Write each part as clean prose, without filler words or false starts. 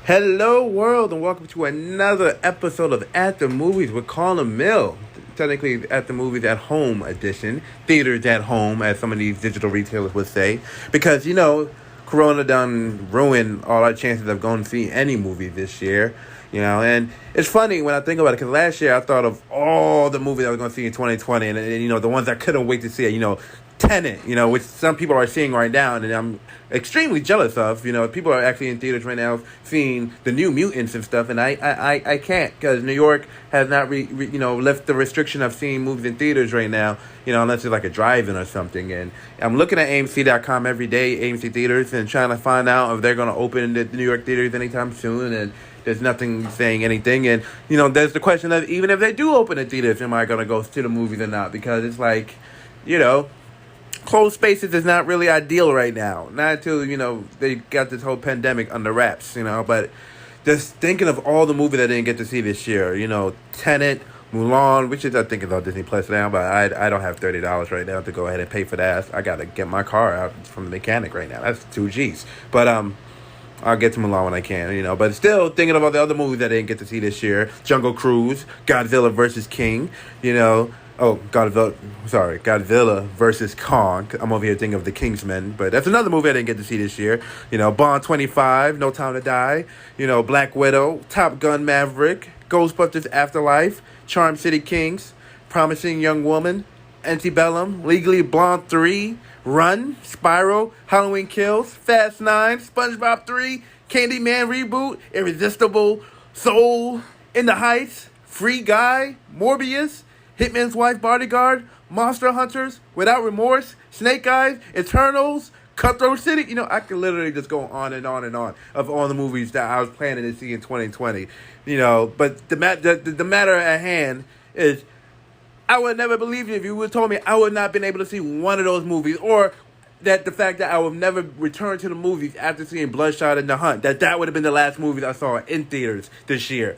Hello, world, and welcome to another episode of At the Movies with Colin Mill. Technically, At the Movies at Home edition, theaters at home, as some of these digital retailers would say, because Corona done ruined all our chances of going to see any movie this year. And it's funny when I think about it, because last year I thought of all the movies I was going to see in 2020, and the ones I couldn't wait to see. Tenet, which some people are seeing right now, and I'm extremely jealous of. People are actually in theaters right now seeing the New Mutants and stuff, and I can't, because New York has not left the restriction of seeing movies in theaters right now, unless it's like a drive-in or something. And I'm looking at AMC.com every day, AMC theaters, and trying to find out if they're going to open the New York theaters anytime soon, and there's nothing saying anything. And there's the question of, even if they do open the theaters, am I going to go to the movies or not? Because it's like, closed spaces is not really ideal right now. Not until, they got this whole pandemic under wraps, But just thinking of all the movies I didn't get to see this year, Tenet, Mulan, which is, I think, is on Disney Plus now, but I don't have $30 right now to go ahead and pay for that. I got to get my car out from the mechanic right now. That's 2 G's. But, I'll get to Mulan when I can, But still, thinking about the other movies I didn't get to see this year. Jungle Cruise, Godzilla vs. King, Godzilla versus Kong. I'm over here thinking of The Kingsman, but that's another movie I didn't get to see this year. Bond 25, No Time to Die, Black Widow, Top Gun Maverick, Ghostbusters Afterlife, Charm City Kings, Promising Young Woman, Antebellum, Legally Blonde 3, Run, Spiral, Halloween Kills, Fast 9, SpongeBob 3, Candyman Reboot, Irresistible, Soul, In the Heights, Free Guy, Morbius, Hitman's Wife Bodyguard, Monster Hunters, Without Remorse, Snake Eyes, Eternals, Cutthroat City. I could literally just go on and on and on of all the movies that I was planning to see in 2020. But the matter at hand is, I would never believe you if you would have told me I would not have been able to see one of those movies, or that the fact that I would never return to the movies after seeing Bloodshot and The Hunt, that would have been the last movies I saw in theaters this year.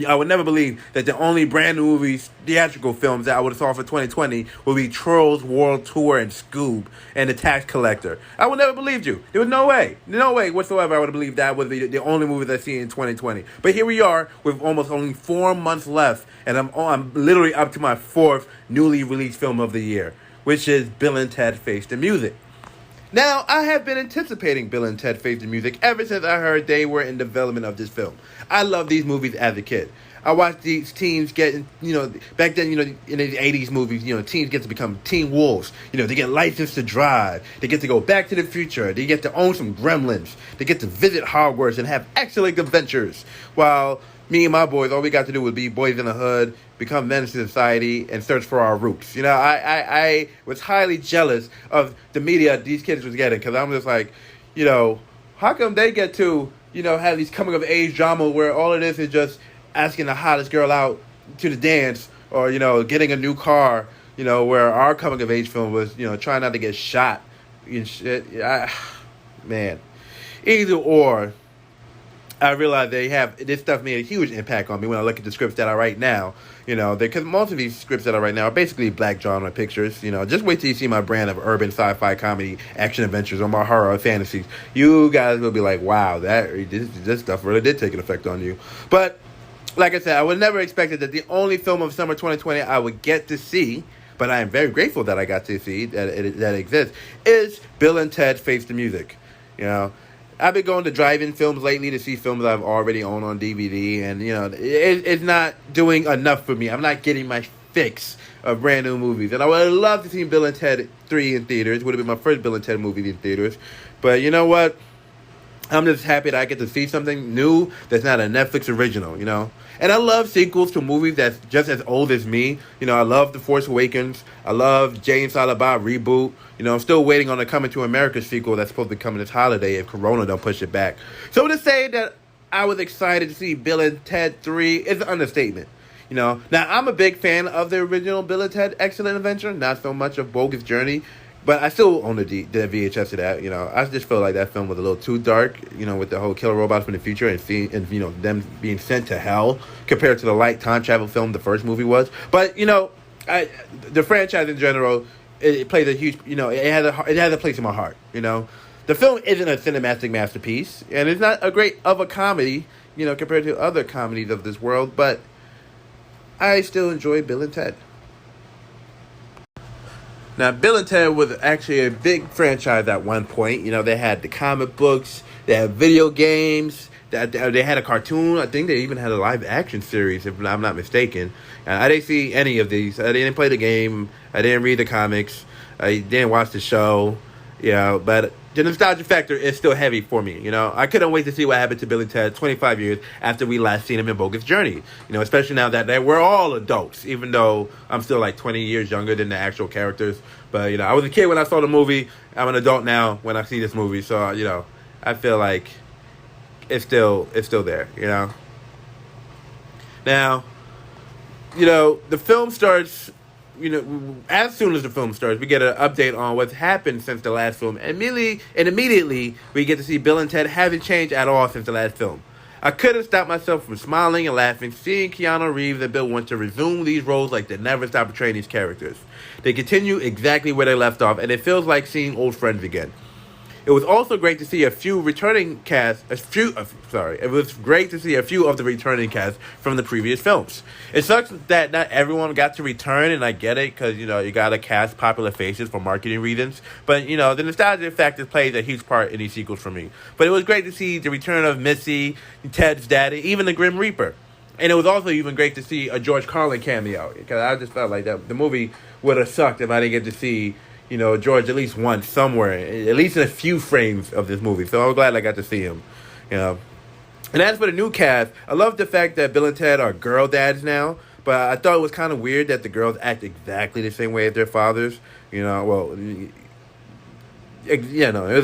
I would never believe that the only brand new movies, theatrical films that I would have saw for 2020 would be Trolls World Tour and Scoob and The Tax Collector. I would never believed you. There was no way whatsoever I would have believed that would be the only movies I see in 2020. But here we are with almost only 4 months left, and I'm literally up to my 4th newly released film of the year, which is Bill and Ted Face the Music. Now, I have been anticipating Bill and Ted Face the Music ever since I heard they were in development of this film. I loved these movies as a kid. I watched these teens getting, back then, in the 80s movies, teens get to become teen wolves. They get licensed to drive. They get to go back to the future. They get to own some gremlins. They get to visit Hogwarts and have excellent adventures. While me and my boys, all we got to do was be boys in the hood, become menace to society, and search for our roots. I was highly jealous of the media these kids was getting, because I'm just like, how come they get to, have these coming-of-age drama where all it is just asking the hottest girl out to the dance, or, getting a new car, where our coming-of-age film was, trying not to get shot and shit. Man. Either or, I realize this stuff made a huge impact on me when I look at the scripts that I write now. Because most of these scripts that I write now are basically black genre pictures. Just wait till you see my brand of urban sci-fi comedy, action adventures, or my horror fantasies. You guys will be like, wow, this stuff really did take an effect on you. But, like I said, I would never expected that the only film of summer 2020 I would get to see, but I am very grateful that I got to see that it exists, is Bill and Ted Face the Music. I've been going to drive-in films lately to see films I've already owned on DVD, and, it's not doing enough for me. I'm not getting my fix of brand new movies. And I would have loved to see Bill and Ted 3 in theaters. Would have been my first Bill and Ted movie in theaters. But you know what? I'm just happy that I get to see something new that's not a Netflix original, And I love sequels to movies that's just as old as me. I love The Force Awakens. I love Jay and Silent Bob Reboot. I'm still waiting on the Coming to America sequel that's supposed to be coming this holiday if Corona don't push it back. So to say that I was excited to see Bill and Ted 3 is an understatement. Now I'm a big fan of the original Bill and Ted Excellent Adventure, not so much of Bogus Journey. But I still own the VHS of that. I just felt like that film was a little too dark, with the whole killer robots from the future and them being sent to hell compared to the light time travel film the first movie was. But, the franchise in general, it plays a huge, it has a place in my heart, The film isn't a cinematic masterpiece, and it's not a great of a comedy, compared to other comedies of this world, but I still enjoy Bill and Ted. Now, Bill and Ted was actually a big franchise at one point. They had the comic books, they had video games, they had a cartoon. I think they even had a live action series, if I'm not mistaken. I didn't see any of these. I didn't play the game. I didn't read the comics. I didn't watch the show. But the nostalgia factor is still heavy for me. I couldn't wait to see what happened to Billy Ted 25 years after we last seen him in Bogus Journey. Especially now that we're all adults, even though I'm still like 20 years younger than the actual characters. But, I was a kid when I saw the movie. I'm an adult now when I see this movie. So, I feel like it's still there, Now, the film starts, as soon as the film starts, we get an update on what's happened since the last film. And immediately, we get to see Bill and Ted haven't changed at all since the last film. I couldn't stop myself from smiling and laughing, seeing Keanu Reeves and Bill Winter resume these roles like they never stop portraying these characters. They continue exactly where they left off, and it feels like seeing old friends again. It was also great to see a few returning cast. It was great to see a few of the returning cast from the previous films. It sucks that not everyone got to return, and I get it because you gotta cast popular faces for marketing reasons. But the nostalgia factor plays a huge part in these sequels for me. But it was great to see the return of Missy, Ted's daddy, even the Grim Reaper. And it was also even great to see a George Carlin cameo because I just felt like that the movie would have sucked if I didn't get to see George at least once somewhere, at least in a few frames of this movie. So I'm glad I got to see him. And as for the new cast, I love the fact that Bill and Ted are girl dads now. But I thought it was kind of weird that the girls act exactly the same way as their fathers. It was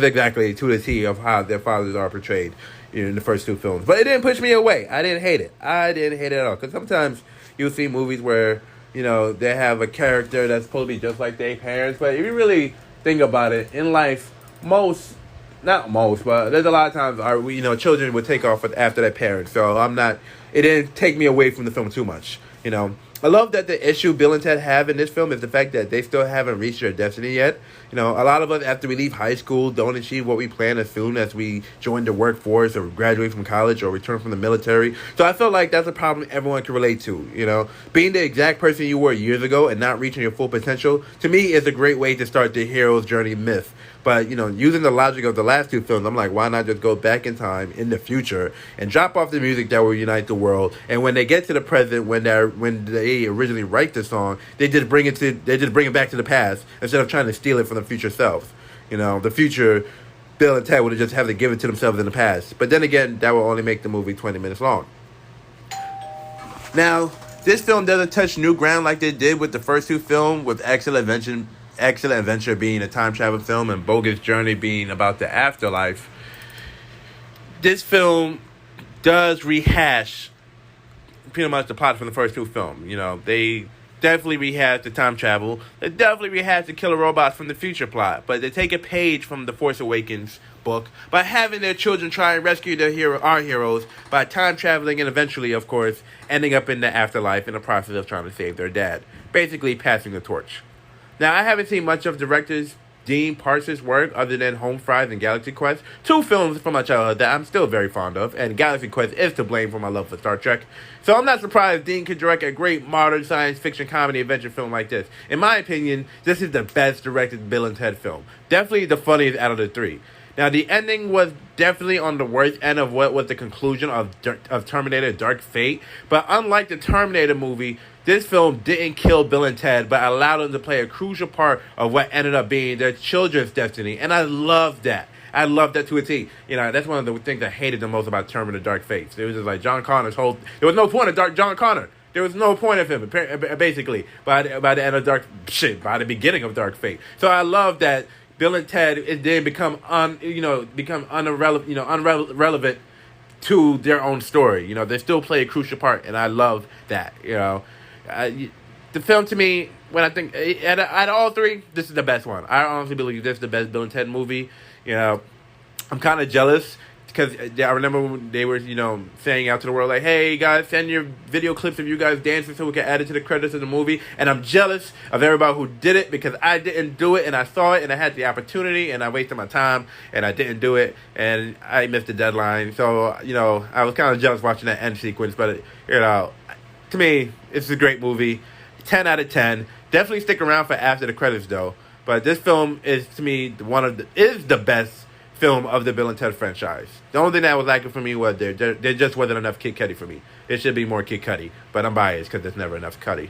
exactly to the T of how their fathers are portrayed in the first two films. But it didn't push me away. I didn't hate it. I didn't hate it at all. Because sometimes you'll see movies where they have a character that's supposed to be just like their parents. But if you really think about it, in life, not most, but there's a lot of times children would take off after their parents. So it didn't take me away from the film too much. I love that the issue Bill and Ted have in this film is the fact that they still haven't reached their destiny yet. A lot of us, after we leave high school, don't achieve what we plan as soon as we join the workforce or graduate from college or return from the military. So I feel like that's a problem everyone can relate to, Being the exact person you were years ago and not reaching your full potential, to me, is a great way to start the hero's journey myth. But, using the logic of the last two films, I'm like, why not just go back in time in the future and drop off the music that will unite the world? And when they get to the present, when they originally write the song, they just bring it back to the past instead of trying to steal it from the future selves. The future, Bill and Ted would have just have to give it to themselves in the past. But then again, that will only make the movie 20 minutes long. Now, this film doesn't touch new ground like they did with the first two films, with Excellent Adventure being a time travel film and Bogus Journey being about the afterlife. This film does rehash pretty much the plot from the first two films. They definitely rehash the time travel. They definitely rehash the killer robots from the future plot. But they take a page from the Force Awakens book by having their children try and rescue our heroes by time traveling and eventually, of course, ending up in the afterlife in the process of trying to save their dad. Basically passing the torch. Now, I haven't seen much of directors Dean Parsons' work other than Home Fries and Galaxy Quest, two films from my childhood that I'm still very fond of, and Galaxy Quest is to blame for my love for Star Trek. So I'm not surprised Dean could direct a great modern science fiction comedy adventure film like this. In my opinion, this is the best directed Bill and Ted film. Definitely the funniest out of the three. Now, the ending was definitely on the worst end of what was the conclusion of Terminator Dark Fate, but unlike the Terminator movie, this film didn't kill Bill and Ted, but allowed them to play a crucial part of what ended up being their children's destiny, and I love that. I love that to a T. That's one of the things I hated the most about Terminator Dark Fate. It was just like John Connor's whole... There was no point of John Connor. There was no point of him, basically, by the end of by the beginning of Dark Fate. So I love that Bill and Ted, it did become irrelevant to their own story. They still play a crucial part, and I love that. The film, to me, when I think out of all three, this is the best one. I honestly believe this is the best Bill and Ted movie. I'm kind of jealous because I remember when they were, saying out to the world, like, hey, guys, send your video clips of you guys dancing so we can add it to the credits of the movie. And I'm jealous of everybody who did it because I didn't do it, and I saw it, and I had the opportunity, and I wasted my time, and I didn't do it, and I missed the deadline. So, I was kind of jealous watching that end sequence, but, to me, it's a great movie. 10 out of 10. Definitely stick around for after the credits, though. But this film is, to me, is the best film of the Bill and Ted franchise. The only thing that was lacking for me was there just wasn't enough Kid Cudi for me. It should be more Kid Cudi, but I'm biased because there's never enough Cudi.